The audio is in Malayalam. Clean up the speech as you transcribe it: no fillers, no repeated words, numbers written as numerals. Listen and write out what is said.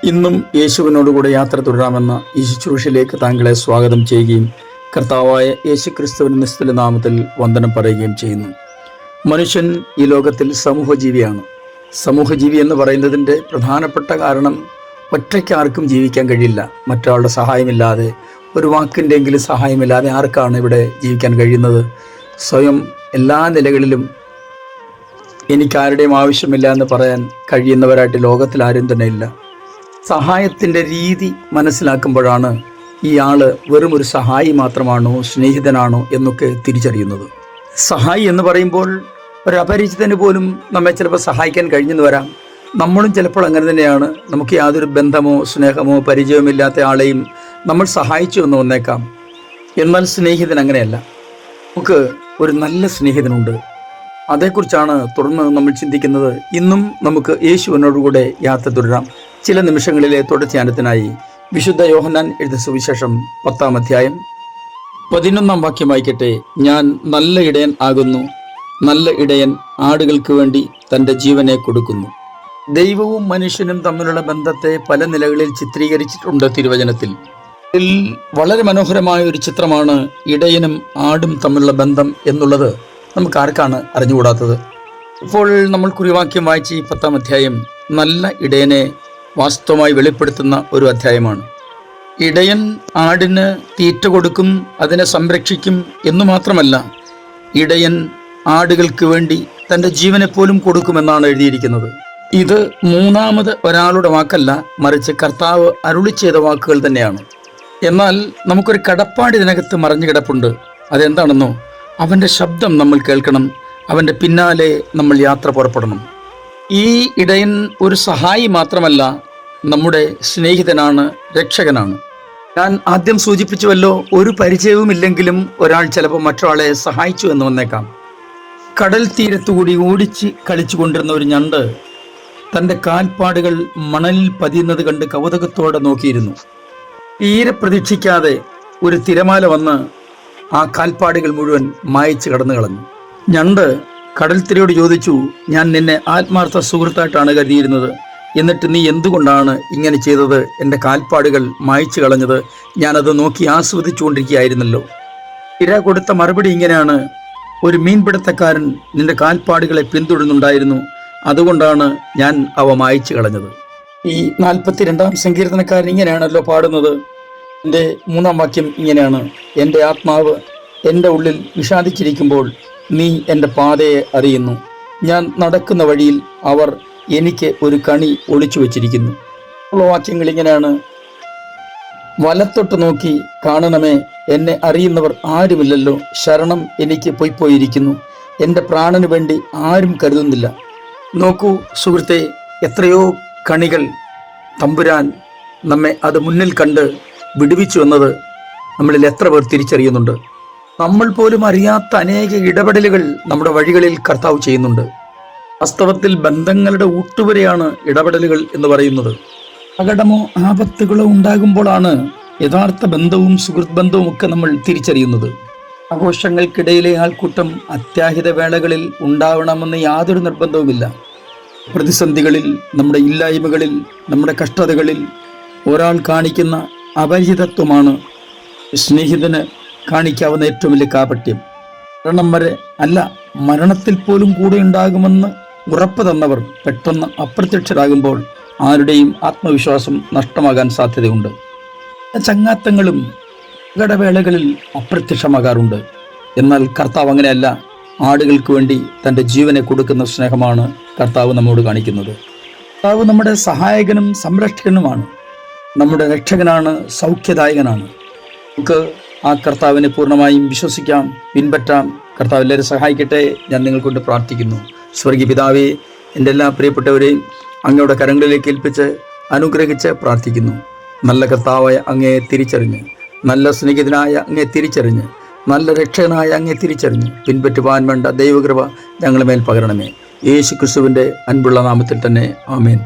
ഇന്നും യേശുവിനോടുകൂടെ യാത്ര തുടരാമെന്ന ഈ ശുശ്രൂഷയിലേക്ക് താങ്കളെ സ്വാഗതം ചെയ്യുകയും കർത്താവായ യേശുക്രിസ്തുവിന്റെ നിസ്തുല നാമത്തിൽ വന്ദനം പറയുകയും ചെയ്യുന്നു. മനുഷ്യൻ ഈ ലോകത്തിൽ സമൂഹജീവിയാണ്. സമൂഹജീവി എന്ന് പറയുന്നതിൻ്റെ പ്രധാനപ്പെട്ട കാരണം ഒറ്റയ്ക്ക് ആർക്കും ജീവിക്കാൻ കഴിയില്ല. മറ്റൊരാളുടെ സഹായമില്ലാതെ, ഒരു വാക്കിൻ്റെയെങ്കിലും സഹായമില്ലാതെ ആർക്കാണ് ഇവിടെ ജീവിക്കാൻ കഴിയുന്നത്? സ്വയം എല്ലാ നിലകളിലും എനിക്കാരുടെയും ആവശ്യമില്ല എന്ന് പറയാൻ കഴിയുന്നവരായിട്ട് ലോകത്തിൽ ആരും തന്നെ ഇല്ല. സഹായത്തിൻ്റെ രീതി മനസ്സിലാക്കുമ്പോഴാണ് ഇയാൾ വെറും ഒരു സഹായി മാത്രമാണോ, സ്നേഹിതനാണോ എന്നൊക്കെ തിരിച്ചറിയുന്നത്. സഹായി എന്ന് പറയുമ്പോൾ ഒരു അപരിചിതന് പോലും നമ്മെ ചിലപ്പോൾ സഹായിക്കാൻ കഴിഞ്ഞെന്ന് വരാം. നമ്മളും ചിലപ്പോൾ അങ്ങനെ തന്നെയാണ്. നമുക്ക് യാതൊരു ബന്ധമോ സ്നേഹമോ പരിചയമില്ലാത്ത ആളെയും നമ്മൾ സഹായിച്ചു എന്ന് വന്നേക്കാം. എന്നാൽ സ്നേഹിതൻ അങ്ങനെയല്ല. നമുക്ക് ഒരു നല്ല സ്നേഹിതനുണ്ട്. അതേക്കുറിച്ചാണ് തുടർന്ന് നമ്മൾ ചിന്തിക്കുന്നത്. ഇന്നും നമുക്ക് യേശുവിനോടുകൂടെ യാത്ര തുടരാം. ചില നിമിഷങ്ങളിലെ തുടർധ്യാനത്തിനായി വിശുദ്ധ യോഹന്നാൻ എഴുതിയ സുവിശേഷം 10-ാം അധ്യായം 11-ാം വാക്യം വായിക്കട്ടെ. ഞാൻ നല്ല ഇടയൻ ആകുന്നു. നല്ല ഇടയൻ ആടുകൾക്ക് വേണ്ടി തൻ്റെ ജീവനെ കൊടുക്കുന്നു. ദൈവവും മനുഷ്യനും തമ്മിലുള്ള ബന്ധത്തെ പല നിലകളിൽ ചിത്രീകരിച്ചിട്ടുണ്ട് തിരുവചനത്തിൽ. ഇതിൽ വളരെ മനോഹരമായ ഒരു ചിത്രമാണ് ഇടയനും ആടും തമ്മിലുള്ള ബന്ധം എന്നുള്ളത്. നമുക്ക് ആർക്കാണ് അറിഞ്ഞുകൂടാത്തത്? ഇപ്പോൾ നമ്മൾ കുറിവാക്യം വായിച്ച് ഈ 10-ാം അധ്യായം നല്ല ഇടയനെ വാസ്തവമായി വെളിപ്പെടുത്തുന്ന ഒരു അധ്യായമാണ്. ഇടയൻ ആടിന് തീറ്റ കൊടുക്കും, അതിനെ സംരക്ഷിക്കും എന്നു മാത്രമല്ല, ഇടയൻ ആടുകൾക്ക് വേണ്ടി തൻ്റെ ജീവനെ പോലും കൊടുക്കുമെന്നാണ് എഴുതിയിരിക്കുന്നത്. ഇത് മൂന്നാമത് ഒരാളുടെ വാക്കല്ല, മറിച്ച് കർത്താവ് അരുളി ചെയ്ത വാക്കുകൾ തന്നെയാണ്. എന്നാൽ നമുക്കൊരു കടപ്പാട് ഇതിനകത്ത് മറഞ്ഞു കിടപ്പുണ്ട്. അതെന്താണെന്നോ? അവൻ്റെ ശബ്ദം നമ്മൾ കേൾക്കണം. അവൻ്റെ പിന്നാലെ നമ്മൾ യാത്ര പുറപ്പെടണം. ഈ ഇടയൻ ഒരു സഹായി മാത്രമല്ല, നമ്മുടെ സ്നേഹിതനാണ്, രക്ഷകനാണ്. ഞാൻ ആദ്യം സൂചിപ്പിച്ചുവല്ലോ, ഒരു പരിചയവുമില്ലെങ്കിലും ഒരാൾ ചിലപ്പോൾ മറ്റൊരാളെ സഹായിച്ചു എന്ന് വന്നേക്കാം. കടൽ തീരത്തുകൂടി ഓടിച്ച് കളിച്ചു കൊണ്ടിരുന്ന ഒരു ഞണ്ട് തൻ്റെ കാൽപ്പാടുകൾ മണലിൽ പതിയുന്നത് കണ്ട് കൗതുകത്തോടെ നോക്കിയിരുന്നു. തീരെ പ്രതീക്ഷിക്കാതെ ഒരു തിരമാല വന്ന് ആ കാൽപ്പാടുകൾ മുഴുവൻ മായച്ച് കടന്നു കളഞ്ഞു. ഞണ്ട് കടൽത്തിരയോട് ചോദിച്ചു, ഞാൻ നിന്നെ ആത്മാർത്ഥ സുഹൃത്തായിട്ടാണ് കരുതിയിരുന്നത്. എന്നിട്ട് നീ എന്തുകൊണ്ടാണ് ഇങ്ങനെ ചെയ്തത്? എൻ്റെ കാൽപ്പാടുകൾ മായച്ചു കളഞ്ഞത് ഞാനത് നോക്കി ആസ്വദിച്ചുകൊണ്ടിരിക്കുകയായിരുന്നല്ലോ. ഇര കൊടുത്ത മറുപടി ഇങ്ങനെയാണ്: ഒരു മീൻപിടുത്തക്കാരൻ നിന്റെ കാൽപ്പാടുകളെ പിന്തുടരുന്നുണ്ടായിരുന്നു, അതുകൊണ്ടാണ് ഞാൻ അവ മായച്ചു കളഞ്ഞത്. ഈ 42-ാം സങ്കീർത്തനക്കാരൻ ഇങ്ങനെയാണല്ലോ പാടുന്നത്. എൻ്റെ 3-ാം വാക്യം ഇങ്ങനെയാണ്: എൻ്റെ ആത്മാവ് എൻ്റെ ഉള്ളിൽ വിഷാദിച്ചിരിക്കുമ്പോൾ നീ എൻ്റെ പാതയെ അറിയുന്നു. ഞാൻ നടക്കുന്ന വഴിയിൽ അവർ എനിക്ക് ഒരു കണി ഒളിച്ചു വച്ചിരിക്കുന്നു. വാക്യങ്ങൾ ഇങ്ങനെയാണ്: വലത്തൊട്ട് നോക്കി കാണണമേ, എന്നെ അറിയുന്നവർ ആരുമില്ലല്ലോ. ശരണം എനിക്ക് പൊയ്പോയിരിക്കുന്നു. എൻ്റെ പ്രാണന് വേണ്ടി ആരും കരുതുന്നില്ല. നോക്കൂ സുഹൃത്തെ, എത്രയോ കണികൾ തമ്പുരാൻ നമ്മെ അത് മുന്നിൽ കണ്ട് വിടുവിച്ചു എന്നത് നമ്മളിൽ എത്ര പേർ തിരിച്ചറിയുന്നുണ്ട്? നമ്മൾ പോലും അറിയാത്ത അനേക ഇടപെടലുകൾ നമ്മുടെ വഴികളിൽ കർത്താവ് ചെയ്യുന്നുണ്ട്. വാസ്തവത്തിൽ ബന്ധങ്ങളുടെ ഊട്ടുവരെയാണ് ഇടപെടലുകൾ എന്ന് പറയുന്നത്. അപകടമോ ആപത്തുകളോ ഉണ്ടാകുമ്പോഴാണ് യഥാർത്ഥ ബന്ധവും സുഹൃത്ത് ബന്ധവും ഒക്കെ നമ്മൾ തിരിച്ചറിയുന്നത്. ആഘോഷങ്ങൾക്കിടയിലെ ആൾക്കൂട്ടം അത്യാഹിത വേളകളിൽ ഉണ്ടാവണമെന്ന് യാതൊരു നിർബന്ധവുമില്ല. പ്രതിസന്ധികളിൽ, നമ്മുടെ ഇല്ലായ്മകളിൽ, നമ്മുടെ കഷ്ടതകളിൽ ഒരാൾ കാണിക്കുന്ന അപരിചിതത്വമാണ് സ്നേഹിതന് കാണിക്കാവുന്ന ഏറ്റവും വലിയ കാപട്യം. മരണം വരെ അല്ല, മരണത്തിൽ പോലും കൂടെ ഉണ്ടാകുമെന്ന് ഉറപ്പ് തന്നവർ പെട്ടെന്ന് അപ്രത്യക്ഷരാകുമ്പോൾ ആരുടെയും ആത്മവിശ്വാസം നഷ്ടമാകാൻ സാധ്യതയുണ്ട്. ചങ്ങാത്തങ്ങളും അപകടവേളകളിൽ അപ്രത്യക്ഷമാകാറുണ്ട്. എന്നാൽ കർത്താവ് അങ്ങനെയല്ല. ആടുകൾക്ക് വേണ്ടി തൻ്റെ ജീവനെ കൊടുക്കുന്ന സ്നേഹമാണ് കർത്താവ് നമ്മോട് കാണിക്കുന്നത്. കർത്താവ് നമ്മുടെ സഹായകനും സംരക്ഷകനുമാണ്, നമ്മുടെ രക്ഷകനാണ്, സൗഖ്യദായകനാണ്. നമുക്ക് ആ കർത്താവിനെ പൂർണ്ണമായും വിശ്വസിക്കാം, പിൻപറ്റാം. കർത്താവ് എല്ലാവരും സഹായിക്കട്ടെ. ഞാൻ നിങ്ങൾക്കൊണ്ട് പ്രാർത്ഥിക്കുന്നു. സ്വർഗീയ പിതാവേ, എൻ്റെ എല്ലാ പ്രിയപ്പെട്ടവരെയും അങ്ങയുടെ കരങ്ങളിലേക്ക് ഏൽപ്പിച്ച് അനുഗ്രഹിച്ച് പ്രാർത്ഥിക്കുന്നു. നല്ല കർത്താവായ അങ്ങയെ തിരിച്ചറിഞ്ഞ്, നല്ല സ്നേഹിതനായ അങ്ങയെ തിരിച്ചറിഞ്ഞ്, നല്ല രക്ഷകനായ അങ്ങയെ തിരിച്ചറിഞ്ഞ് പിൻപറ്റുവാൻ വേണ്ട ദൈവകൃപ ഞങ്ങളുടെ മേൽ പകരണമേ. യേശു ക്രിസ്തുവിൻ്റെ അൻപുള്ള നാമത്തിൽ തന്നെ ആമേൻ.